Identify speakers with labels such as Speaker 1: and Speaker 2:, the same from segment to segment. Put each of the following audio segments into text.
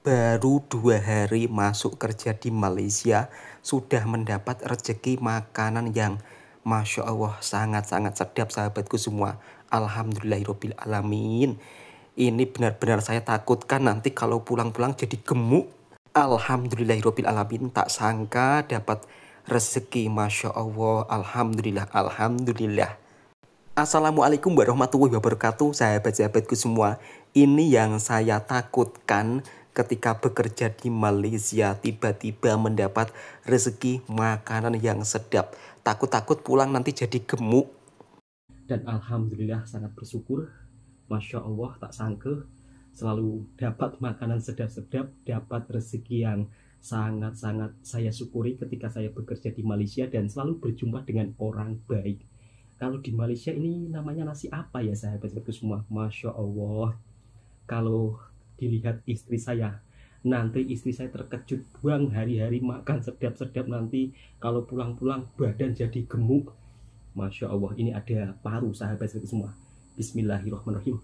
Speaker 1: Baru 2 hari masuk kerja di Malaysia, sudah mendapat rezeki makanan yang Masya Allah sangat-sangat sedap sahabatku semua. Alhamdulillahirobbil alamin. Ini benar-benar saya takutkan nanti kalau pulang-pulang jadi gemuk. Alhamdulillahirobbil alamin. Tak sangka dapat rezeki Masya Allah. Alhamdulillah, Alhamdulillah. Assalamualaikum warahmatullahi wabarakatuh, sahabat-sahabatku semua. Ini yang saya takutkan ketika bekerja di Malaysia, tiba-tiba mendapat rezeki makanan yang sedap. Takut-takut pulang nanti jadi gemuk. Dan alhamdulillah sangat bersyukur. Masya Allah, tak sangka selalu dapat makanan sedap-sedap, dapat rezeki yang sangat-sangat saya syukuri ketika saya bekerja di Malaysia dan selalu berjumpa dengan orang baik. Kalau di Malaysia ini namanya nasi apa ya sahabat-sahabatku semua? Masya Allah. Kalau dilihat istri saya, nanti istri saya terkejut, buang hari-hari makan sedap-sedap, nanti kalau pulang-pulang badan jadi gemuk. Masya Allah, ini ada paru sahabat-sahabatku semua. Bismillahirrahmanirrahim.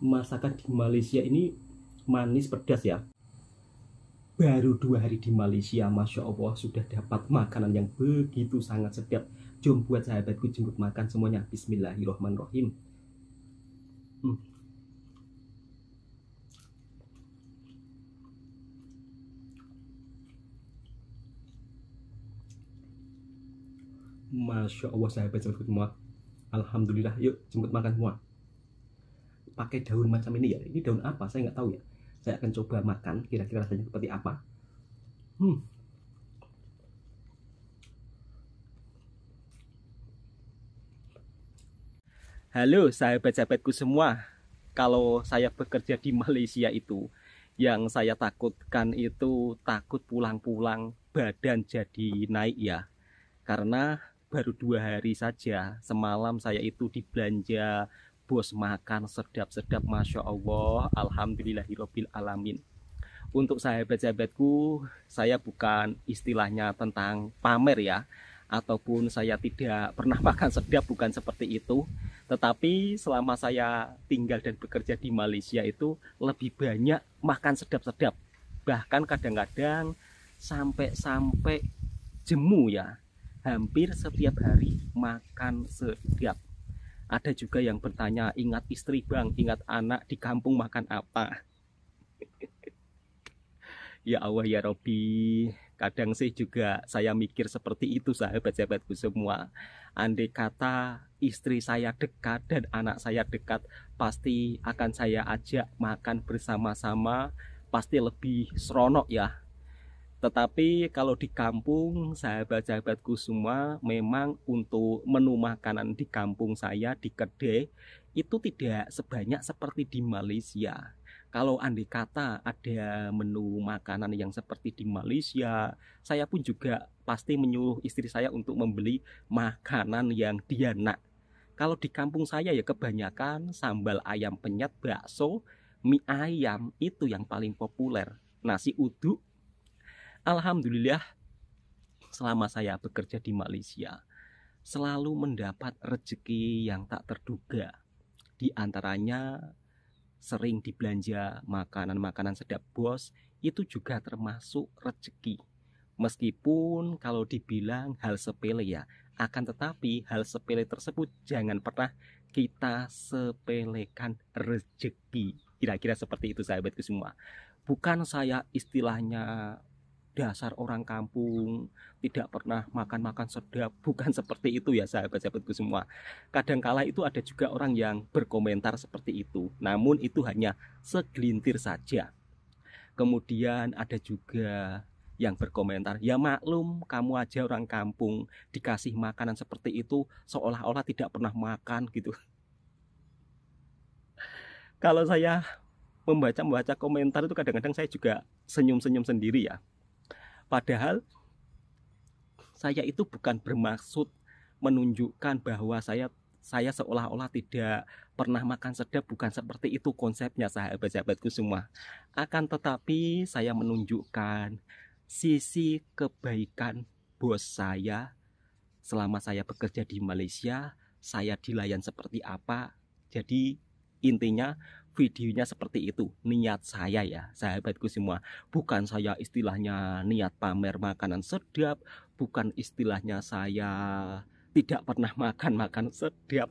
Speaker 1: Masakan di Malaysia ini manis pedas ya. Baru 2 hari di Malaysia, Masya Allah sudah dapat makanan yang begitu sangat sedap. Jom buat sahabatku jemput makan semuanya. Bismillahirrahmanirrahim. Masya Allah sahabat-sahabatku semua. Alhamdulillah, yuk jemput makan semua. Pakai daun macam ini ya. Ini daun apa? Saya nggak tahu ya. Saya akan coba makan. Kira-kira rasanya seperti apa. Halo sahabat-sahabatku semua. Kalau saya bekerja di Malaysia itu, yang saya takutkan itu takut pulang-pulang badan jadi naik ya. Karena baru 2 hari saja. Semalam saya itu dibelanja bos makan sedap-sedap, Masya Allah, Alhamdulillahirobbil alamin. Untuk sahabat-sahabatku, saya bukan istilahnya tentang pamer ya, ataupun saya tidak pernah makan sedap, bukan seperti itu. Tetapi selama saya tinggal dan bekerja di Malaysia itu lebih banyak makan sedap-sedap. Bahkan kadang-kadang sampai jemu ya, hampir setiap hari makan sedap. Ada juga yang bertanya, ingat istri bang, ingat anak, di kampung makan apa? Ya Allah ya Robbi, kadang sih juga saya mikir seperti itu sahabat-sahabatku semua. Andai kata istri saya dekat dan anak saya dekat, pasti akan saya ajak makan bersama-sama, pasti lebih seronok ya. Tetapi kalau di kampung, sahabat-sahabatku semua, memang untuk menu makanan di kampung saya, di kedai, itu tidak sebanyak seperti di Malaysia. Kalau andai kata ada menu makanan yang seperti di Malaysia, saya pun juga pasti menyuruh istri saya untuk membeli makanan yang dia nak. Kalau di kampung saya ya kebanyakan sambal ayam penyet, bakso, mie ayam, itu yang paling populer. Nasi uduk. Alhamdulillah, selama saya bekerja di Malaysia, selalu mendapat rezeki yang tak terduga. Di antaranya sering dibelanja makanan-makanan sedap bos, itu juga termasuk rezeki. Meskipun kalau dibilang hal sepele ya, akan tetapi hal sepele tersebut jangan pernah kita sepelekan rezeki. Kira-kira seperti itu sahabatku semua. Bukan saya istilahnya dasar orang kampung tidak pernah makan-makan sedap, bukan seperti itu ya sahabat-sahabatku semua. Kadangkala itu ada juga orang yang berkomentar seperti itu, namun itu hanya segelintir saja. Kemudian ada juga yang berkomentar, ya maklum kamu aja orang kampung dikasih makanan seperti itu seolah-olah tidak pernah makan gitu. Kalau saya membaca komentar itu kadang-kadang saya juga senyum-senyum sendiri ya. Padahal saya itu bukan bermaksud menunjukkan bahwa saya saya seolah-olah tidak pernah makan sedap, bukan seperti itu konsepnya sahabat-sahabatku semua. Akan tetapi saya menunjukkan sisi kebaikan bos saya selama saya bekerja di Malaysia, saya dilayan seperti apa. Jadi intinya videonya seperti itu, niat saya ya sahabatku semua. Bukan saya istilahnya niat pamer makanan sedap, bukan istilahnya saya tidak pernah makan makan sedap.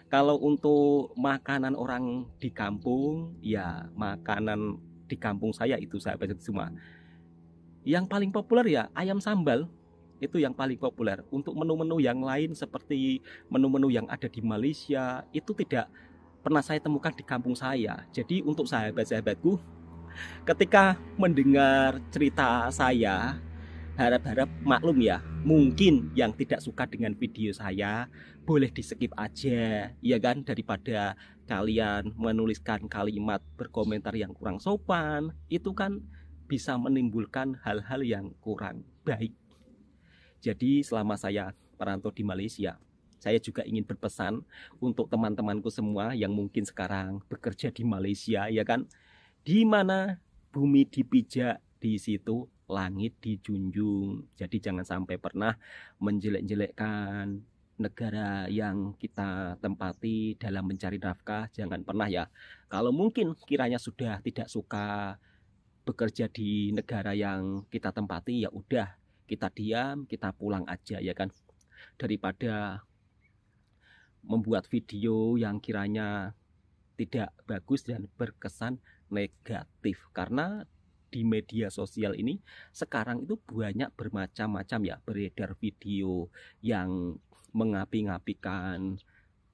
Speaker 1: Kalau untuk makanan orang di kampung, ya makanan di kampung saya itu sahabat semua. Yang paling populer ya ayam sambal. Itu yang paling populer. Untuk menu-menu yang lain seperti menu-menu yang ada di Malaysia itu tidak pernah saya temukan di kampung saya. Jadi untuk sahabat-sahabatku, ketika mendengar cerita saya, harap-harap maklum ya. Mungkin yang tidak suka dengan video saya boleh di skip aja, ya kan, daripada kalian menuliskan kalimat berkomentar yang kurang sopan. Itu kan bisa menimbulkan hal-hal yang kurang baik. Jadi selama saya merantau di Malaysia, saya juga ingin berpesan untuk teman-temanku semua yang mungkin sekarang bekerja di Malaysia, ya kan, di mana bumi dipijak, di situ langit dijunjung. Jadi jangan sampai pernah menjelek-jelekkan negara yang kita tempati dalam mencari nafkah. Jangan pernah ya. Kalau mungkin kiranya sudah tidak suka bekerja di negara yang kita tempati, ya udah kita diam, kita pulang aja, ya kan, daripada membuat video yang kiranya tidak bagus dan berkesan negatif. Karena di media sosial ini sekarang itu banyak bermacam-macam ya, beredar video yang mengapi-ngapikan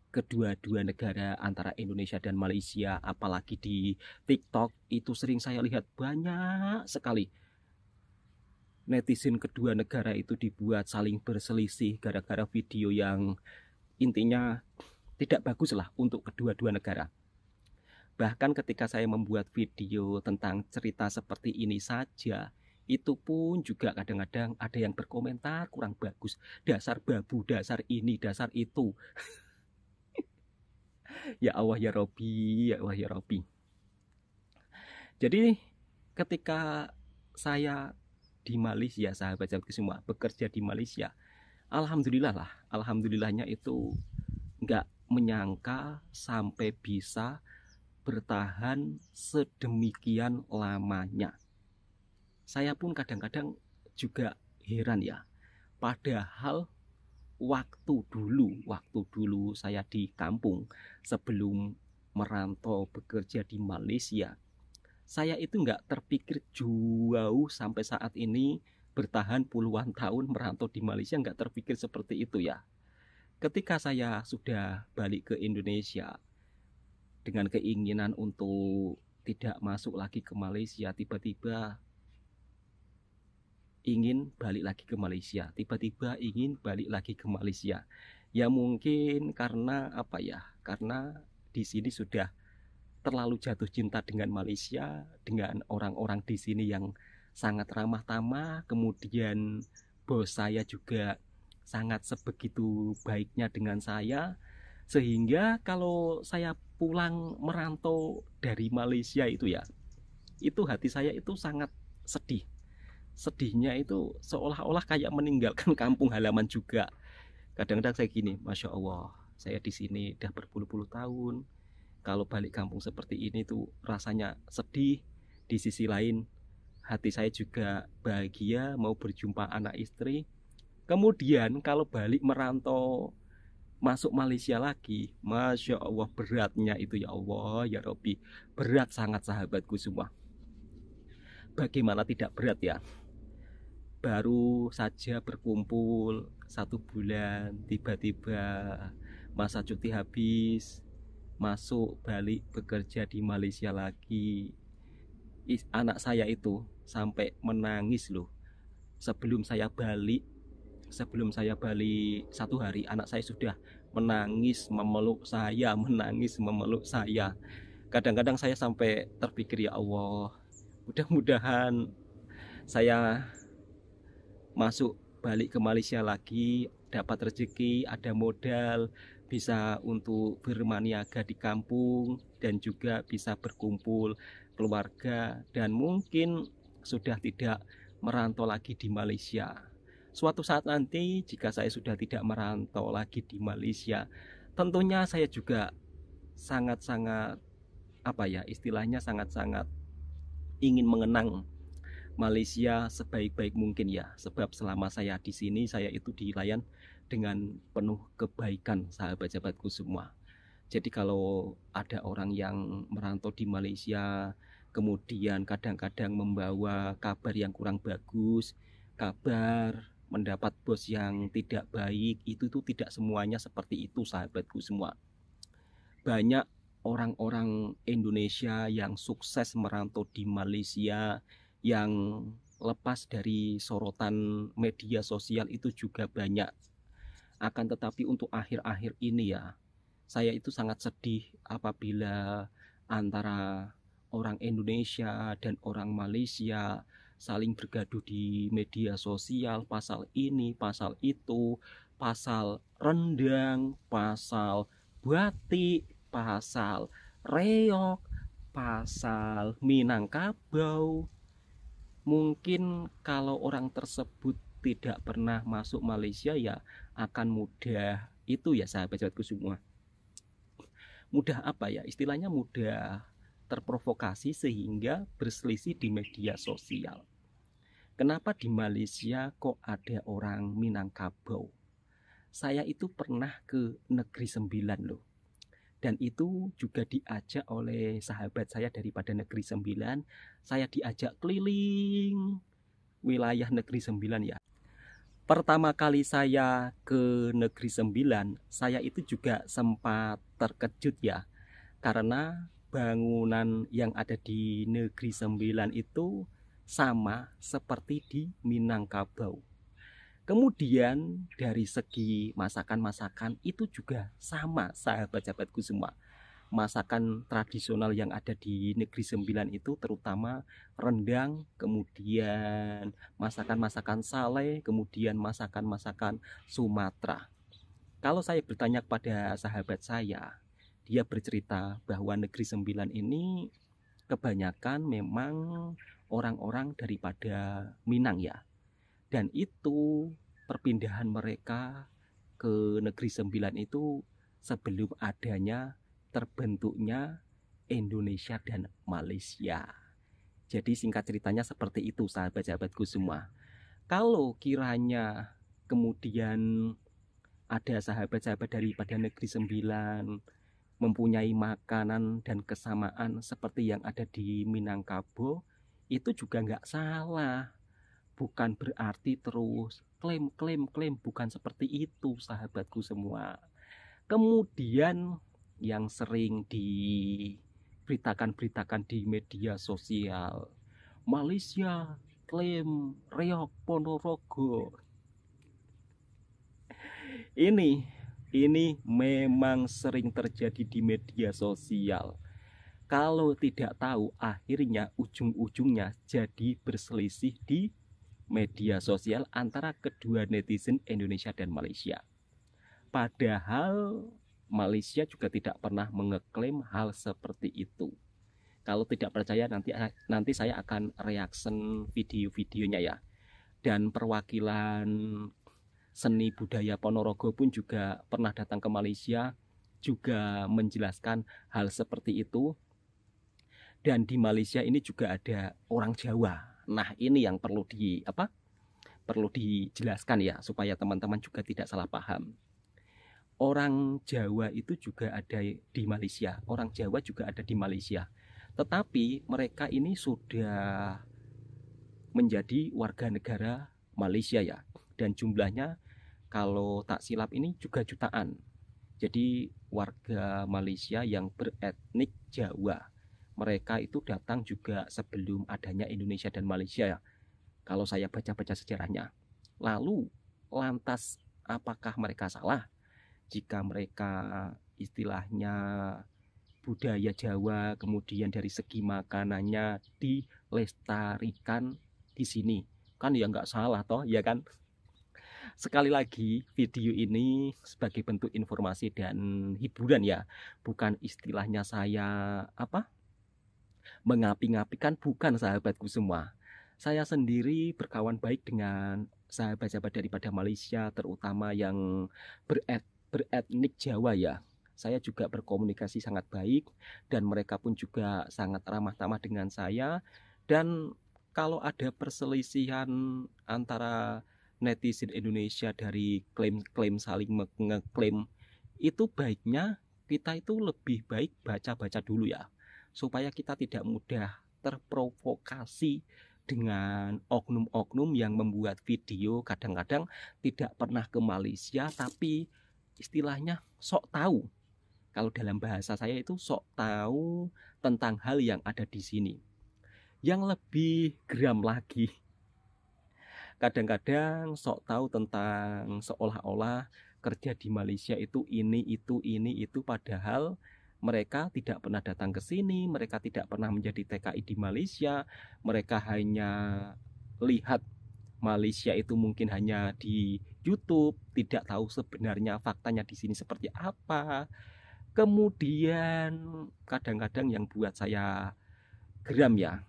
Speaker 1: kedua-dua negara antara Indonesia dan Malaysia. Apalagi di TikTok itu sering saya lihat banyak sekali netizen kedua negara itu dibuat saling berselisih gara-gara video yang intinya tidak bagus lah untuk kedua-dua negara. Bahkan ketika saya membuat video tentang cerita seperti ini saja, itu pun juga kadang-kadang ada yang berkomentar kurang bagus. Dasar babu, dasar ini, dasar itu. Ya Allah ya Robbi, ya Allah ya Robbi. Jadi ketika saya di Malaysia, sahabat-sahabat semua, bekerja di Malaysia, alhamdulillah lah, alhamdulillahnya itu nggak menyangka sampai bisa bertahan sedemikian lamanya. Saya pun kadang-kadang juga heran ya, padahal waktu dulu saya di kampung sebelum merantau bekerja di Malaysia, saya itu nggak terpikir jauh sampai saat ini bertahan puluhan tahun merantau di Malaysia, nggak terpikir seperti itu ya. Ketika saya sudah balik ke Indonesia dengan keinginan untuk tidak masuk lagi ke Malaysia, tiba-tiba ingin balik lagi ke Malaysia, tiba-tiba ingin balik lagi ke Malaysia. Ya mungkin karena apa ya? Karena di sini sudah terlalu jatuh cinta dengan Malaysia, dengan orang-orang di sini yang sangat ramah tamah. Kemudian bos saya juga sangat sebegitu baiknya dengan saya, sehingga kalau saya pulang merantau dari Malaysia itu ya, itu hati saya itu sangat sedih. Sedihnya itu seolah-olah kayak meninggalkan kampung halaman juga. Kadang-kadang saya gini, Masya Allah, saya di sini udah berpuluh-puluh tahun. Kalau balik kampung seperti ini tuh rasanya sedih. Di sisi lain hati saya juga bahagia mau berjumpa anak istri. Kemudian kalau balik merantau masuk Malaysia lagi, Masya Allah beratnya itu, ya Allah ya Robbi, berat sangat sahabatku semua. Bagaimana tidak berat ya? Baru saja berkumpul 1 bulan, tiba-tiba masa cuti habis, masuk balik bekerja di Malaysia lagi. Anak saya itu sampai menangis loh. Sebelum saya balik 1 hari, anak saya sudah menangis memeluk saya, menangis memeluk saya. Kadang-kadang saya sampai terpikir, ya Allah, mudah-mudahan saya masuk balik ke Malaysia lagi, dapat rezeki, ada modal, bisa untuk bermaniaga di kampung, dan juga bisa berkumpul keluarga, dan mungkin sudah tidak merantau lagi di Malaysia. Suatu saat nanti jika saya sudah tidak merantau lagi di Malaysia, tentunya saya juga sangat-sangat apa ya istilahnya sangat-sangat ingin mengenang Malaysia sebaik-baik mungkin ya, sebab selama saya di sini saya itu dilayan dengan penuh kebaikan sahabat-sahabatku semua. Jadi kalau ada orang yang merantau di Malaysia kemudian kadang-kadang membawa kabar yang kurang bagus, kabar mendapat bos yang tidak baik, itu tuh tidak semuanya seperti itu sahabatku semua. Banyak orang-orang Indonesia yang sukses merantau di Malaysia, yang lepas dari sorotan media sosial itu juga banyak. Akan tetapi untuk akhir-akhir ini ya, saya itu sangat sedih apabila antara orang Indonesia dan orang Malaysia saling bergaduh di media sosial, pasal ini, pasal itu, pasal rendang, pasal batik, pasal reok, pasal Minangkabau. Mungkin kalau orang tersebut tidak pernah masuk Malaysia ya akan mudah itu ya sahabat-sahabatku semua. Mudah apa ya? Istilahnya mudah terprovokasi sehingga berselisih di media sosial. Kenapa di Malaysia kok ada orang Minangkabau? Saya itu pernah ke Negeri Sembilan loh. Dan itu juga diajak oleh sahabat saya daripada Negeri Sembilan. Saya diajak keliling wilayah Negeri Sembilan ya. Pertama kali saya ke Negeri Sembilan, saya itu juga sempat terkejut ya. Karena bangunan yang ada di Negeri Sembilan itu sama seperti di Minangkabau. Kemudian dari segi masakan-masakan itu juga sama sahabat-sahabatku semua. Masakan tradisional yang ada di Negeri Sembilan itu terutama rendang, kemudian masakan-masakan Saleh, kemudian masakan-masakan Sumatera. Kalau saya bertanya kepada sahabat saya, dia bercerita bahwa Negeri Sembilan ini kebanyakan memang orang-orang daripada Minang ya. Dan itu perpindahan mereka ke Negeri Sembilan itu sebelum adanya terbentuknya Indonesia dan Malaysia. Jadi singkat ceritanya seperti itu sahabat-sahabatku semua. Kalau kiranya kemudian ada sahabat-sahabat daripada Negeri Sembilan mempunyai makanan dan kesamaan seperti yang ada di Minangkabau, itu juga nggak salah. Bukan berarti terus klaim, bukan seperti itu sahabatku semua. Kemudian yang sering diberitakan di media sosial, Malaysia klaim reok Ponorogo. Ini memang sering terjadi di media sosial. Kalau tidak tahu, akhirnya ujung-ujungnya jadi berselisih di media sosial antara kedua netizen Indonesia dan Malaysia. Padahal Malaysia juga tidak pernah mengeklaim hal seperti itu. Kalau tidak percaya nanti saya akan reaction video-videonya ya. Dan perwakilan seni budaya Ponorogo pun juga pernah datang ke Malaysia juga menjelaskan hal seperti itu. Dan di Malaysia ini juga ada orang Jawa. Nah, ini yang perlu dijelaskan ya supaya teman-teman juga tidak salah paham. Orang Jawa itu juga ada di Malaysia, orang Jawa juga ada di Malaysia. Tetapi mereka ini sudah menjadi warga negara Malaysia ya. Dan jumlahnya kalau tak silap ini juga jutaan. Jadi warga Malaysia yang beretnik Jawa. Mereka itu datang juga sebelum adanya Indonesia dan Malaysia ya. Kalau saya baca-baca sejarahnya. Lalu lantas apakah mereka salah jika mereka istilahnya budaya Jawa kemudian dari segi makanannya dilestarikan di sini? Kan ya nggak salah toh, ya kan? Sekali lagi, video ini sebagai bentuk informasi dan hiburan ya, bukan istilahnya saya mengapi-ngapikan, bukan sahabatku semua. Saya sendiri berkawan baik dengan sahabat-sahabat daripada Malaysia, terutama yang beretnik Jawa ya. Saya juga berkomunikasi sangat baik dan mereka pun juga sangat ramah tamah dengan saya. Dan kalau ada perselisihan antara netizen Indonesia dari klaim-klaim saling ngeklaim, itu baiknya kita itu lebih baik baca-baca dulu ya, supaya kita tidak mudah terprovokasi dengan oknum-oknum yang membuat video kadang-kadang tidak pernah ke Malaysia tapi istilahnya sok tahu. Kalau dalam bahasa saya itu sok tahu tentang hal yang ada di sini. Yang lebih geram lagi, kadang-kadang sok tahu tentang seolah-olah kerja di Malaysia itu ini itu, padahal mereka tidak pernah datang ke sini, mereka tidak pernah menjadi TKI di Malaysia, mereka hanya lihat Malaysia itu mungkin hanya di YouTube, tidak tahu sebenarnya faktanya di sini seperti apa. Kemudian kadang-kadang yang buat saya geram ya,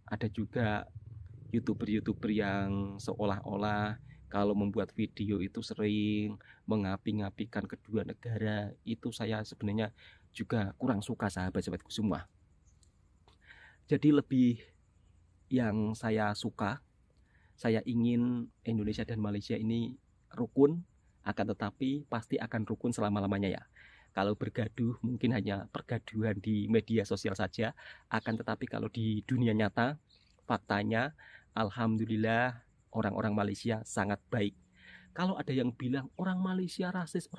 Speaker 1: ada juga YouTuber-YouTuber yang seolah-olah kalau membuat video itu sering mengapi-ngapikan kedua negara. Itu saya sebenarnya juga kurang suka sahabat-sahabatku semua. Jadi lebih yang saya suka, saya ingin Indonesia dan Malaysia ini rukun, akan tetapi pasti akan rukun selama-lamanya ya. Kalau bergaduh mungkin hanya pergaduhan di media sosial saja, akan tetapi kalau di dunia nyata, faktanya alhamdulillah orang-orang Malaysia sangat baik. Kalau ada yang bilang orang Malaysia rasis,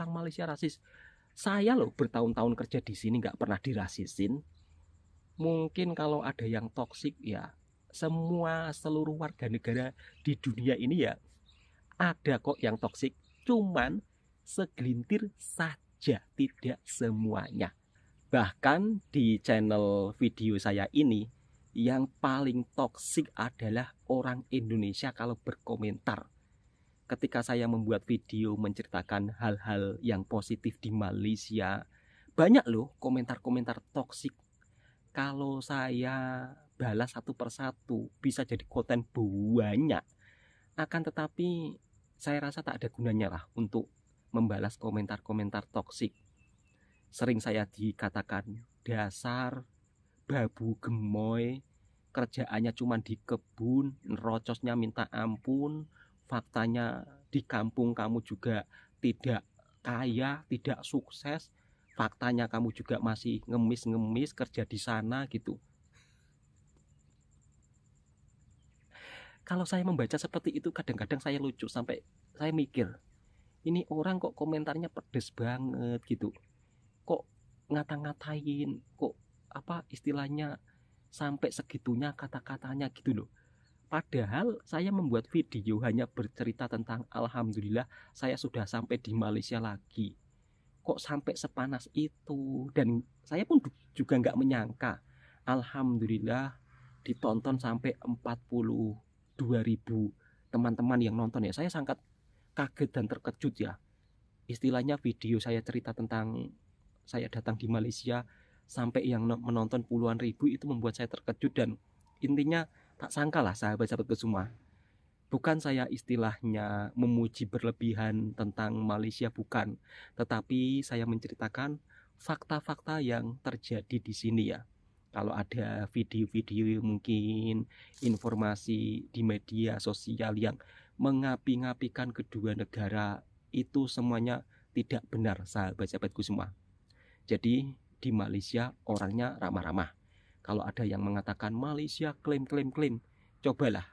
Speaker 1: saya loh bertahun-tahun kerja di sini nggak pernah dirasisin. Mungkin kalau ada yang toksik ya, seluruh warga negara di dunia ini ya ada kok yang toksik, cuman segelintir saja, tidak semuanya. Bahkan di channel video saya ini, yang paling toksik adalah orang Indonesia kalau berkomentar. Ketika saya membuat video menceritakan hal-hal yang positif di Malaysia, banyak loh komentar-komentar toksik. Kalau saya balas satu persatu, bisa jadi konten banyak. Akan tetapi saya rasa tak ada gunanya lah untuk membalas komentar-komentar toksik. Sering saya dikatakan dasar babu gemoy, kerjaannya cuma di kebun, nerocosnya minta ampun, faktanya di kampung kamu juga tidak kaya, tidak sukses, faktanya kamu juga masih ngemis-ngemis kerja di sana gitu. Kalau saya membaca seperti itu kadang-kadang saya lucu, sampai saya mikir, ini orang kok komentarnya pedes banget gitu, kok ngata-ngatain, kok istilahnya sampai segitunya kata-katanya gitu loh. Padahal saya membuat video hanya bercerita tentang alhamdulillah saya sudah sampai di Malaysia lagi. Kok sampai sepanas itu? Dan saya pun juga nggak menyangka, alhamdulillah ditonton sampai 42.000 teman-teman yang nonton ya. Saya sangat kaget dan terkejut ya. Istilahnya video saya cerita tentang saya datang di Malaysia sampai yang menonton puluhan ribu, itu membuat saya terkejut. Dan intinya tak sangka lah sahabat-sahabatku semua, bukan saya istilahnya memuji berlebihan tentang Malaysia, bukan, tetapi saya menceritakan fakta-fakta yang terjadi di sini ya. Kalau ada video-video mungkin informasi di media sosial yang mengapi-ngapikan kedua negara, itu semuanya tidak benar sahabat-sahabatku semua. Jadi di Malaysia orangnya ramah-ramah. Kalau ada yang mengatakan Malaysia klaim, cobalah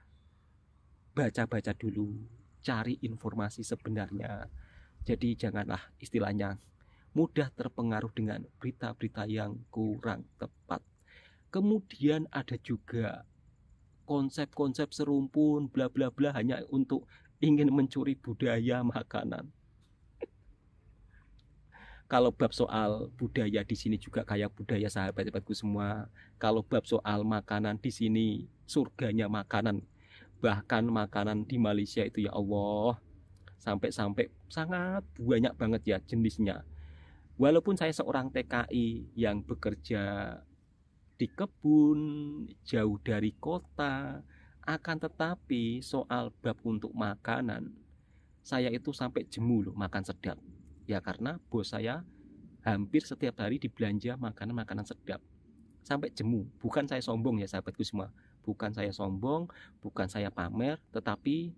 Speaker 1: baca-baca dulu, cari informasi sebenarnya. Jadi janganlah istilahnya mudah terpengaruh dengan berita-berita yang kurang tepat. Kemudian ada juga konsep-konsep serumpun bla bla bla hanya untuk ingin mencuri budaya makanan. Kalau bab soal budaya di sini juga kayak budaya sahabat-sahabatku semua. Kalau bab soal makanan di sini surganya makanan. Bahkan makanan di Malaysia itu ya Allah, sampai sangat banyak banget ya jenisnya. Walaupun saya seorang TKI yang bekerja di kebun, jauh dari kota, akan tetapi soal bab untuk makanan, saya itu sampai jemu loh makan sedap. Ya karena bos saya hampir setiap hari dibelanja makanan-makanan sedap. Sampai jemu. Bukan saya sombong ya sahabatku semua. Bukan saya sombong, bukan saya pamer, tetapi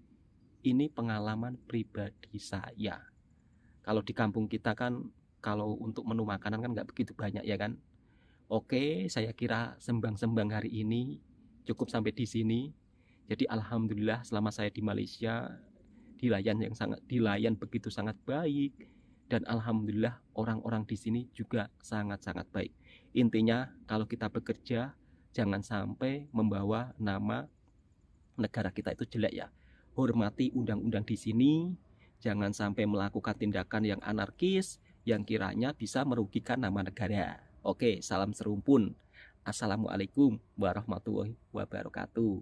Speaker 1: ini pengalaman pribadi saya. Kalau di kampung kita kan, kalau untuk menu makanan kan nggak begitu banyak ya kan. Oke, saya kira sembang-sembang hari ini cukup sampai di sini. Jadi alhamdulillah selama saya di Malaysia dilayan begitu sangat baik, dan alhamdulillah orang-orang di sini juga sangat-sangat baik. Intinya kalau kita bekerja jangan sampai membawa nama negara kita itu jelek ya. Hormati undang-undang di sini, jangan sampai melakukan tindakan yang anarkis yang kiranya bisa merugikan nama negara. Oke, salam serumpun. Assalamualaikum warahmatullahi wabarakatuh.